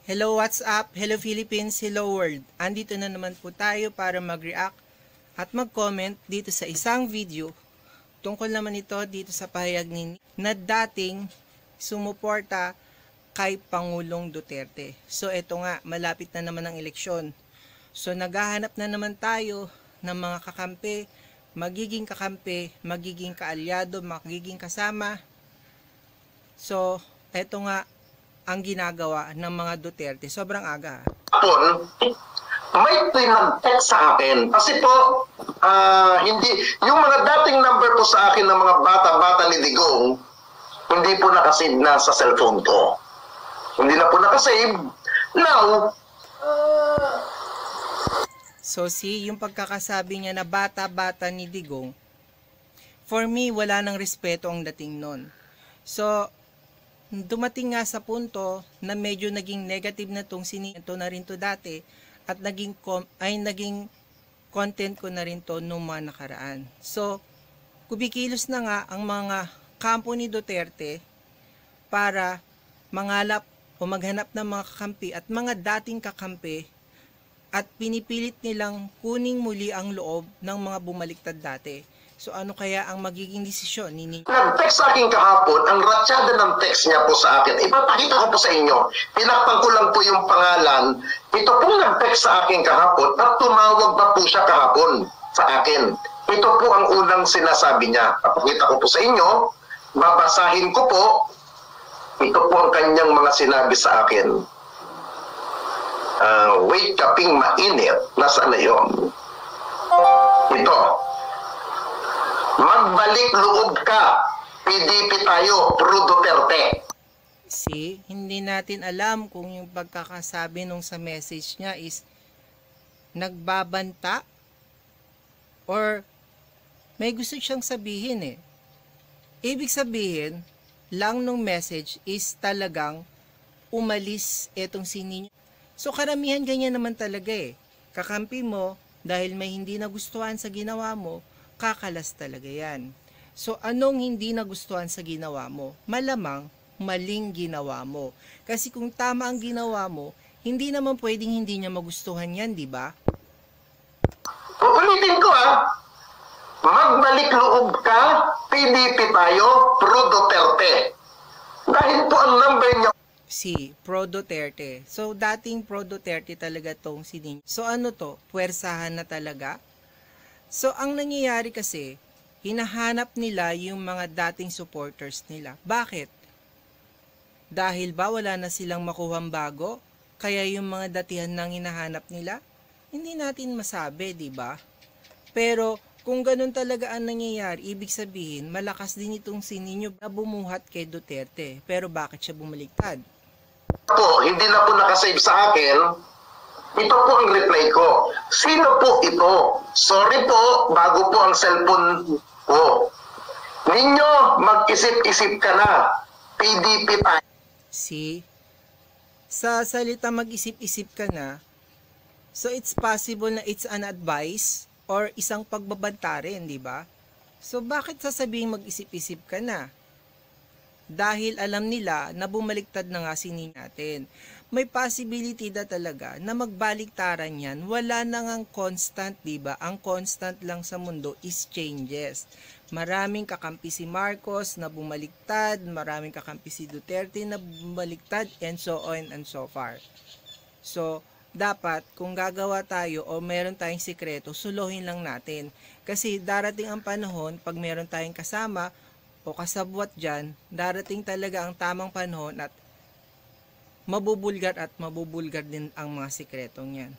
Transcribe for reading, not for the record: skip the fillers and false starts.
Hello, what's up? Hello Philippines, hello world. Andito na naman po tayo para mag-react at mag-comment dito sa isang video. Tungkol naman ito dito sa pahayag ni na dating sumuporta kay Pangulong Duterte. So eto nga, malapit na naman ang eleksyon. So naghahanap na naman tayo ng mga kakampi, magiging kaalyado, magiging kasama. So eto nga ang ginagawa ng mga Duterte. Sobrang aga. May pinag-text sa akin. Kasi po, hindi, yung mga dating number po sa akin ng mga bata-bata ni Digong, hindi po nakasave na sa cellphone ko. Hindi na po nakasave. Now, so see, yung pagkakasabi niya na bata-bata ni Digong, for me, wala nang respeto ang dating nun. So, dumating nga sa punto na medyo naging negative na tong sinito na rin to dati at naging content ko na rin to nung mga nakaraan. So, kumikilos na nga ang mga kampo ni Duterte para mangalap o maghanap ng mga kakampi at mga dating kakampi at pinipilit nilang kuning muli ang loob ng mga bumaliktad dati. So ano kaya ang magiging desisyon ni Ninyo? Nag-text sa akin kahapon, ang ratsyada ng text niya po sa akin. Ipapakita ko po sa inyo. Pinakpan ko lang po yung pangalan. Ito pong nag-text sa akin kahapon at tumawag ba po siya kahapon sa akin. Ito po ang unang sinasabi niya. Papakita ko po sa inyo. Babasahin ko po. Ito po ang kanyang mga sinabi sa akin. Wait kaping mainit. Nasaan na yun? Ito. Magbalik loob ka. PDP tayo, Pro Duterte. See, hindi natin alam kung yung pagkakasabi nung sa message niya is nagbabanta or may gusto siyang sabihin eh. Ibig sabihin lang nung message is talagang umalis etong si Ninyo. So karamihan ganyan naman talaga eh. Kakampi mo dahil may hindi nagustuhan sa ginawa mo, kakalas talaga yan. So, anong hindi nagustuhan sa ginawa mo? Malamang, maling ginawa mo. Kasi kung tama ang ginawa mo, hindi naman pwedeng hindi niya magustuhan yan, di ba? Ulitin ko magbalik loob ka, PDP tayo, Pro Duterte. Dahil po ang number niya. Si Pro Duterte. So, dating Pro Duterte talaga tong si Ninyo. So, ano to? Puwersahan na talaga? So, ang nangyayari kasi, hinahanap nila yung mga dating supporters nila. Bakit? Dahil ba wala na silang makuhang bago? Kaya yung mga datihan nang hinahanap nila? Hindi natin masabi, di ba? Pero, kung ganun talaga ang nangyayari, ibig sabihin, malakas din itong si Ninyo na bumuhat kay Duterte. Pero bakit siya bumaliktad? Po, hindi na po nakasave sa akin. Ito po ang reply ko. Sino po ito? Sorry po, bago po ang cellphone ko. Ninyo, mag-isip-isip ka na. PDP tayo. See? Sa salita mag-isip-isip ka na, so it's possible na it's an advice or isang pagbabanta rin, di ba? So bakit sasabihin mag-isip-isip ka na? Dahil alam nila na bumaliktad na nga si Ninyo natin. May possibility na talaga na magbaliktaran yan. Wala na ngang constant, diba? Ang constant lang sa mundo is changes. Maraming kakampi si Marcos na bumaliktad, maraming kakampi si Duterte na bumaliktad, and so on and so far. So, dapat kung gagawa tayo o meron tayong sikreto, suluhin lang natin. Kasi darating ang panahon, pag meron tayong kasama o kasabwat dyan, darating talaga ang tamang panahon at mabubulgar din ang mga sikretong yan.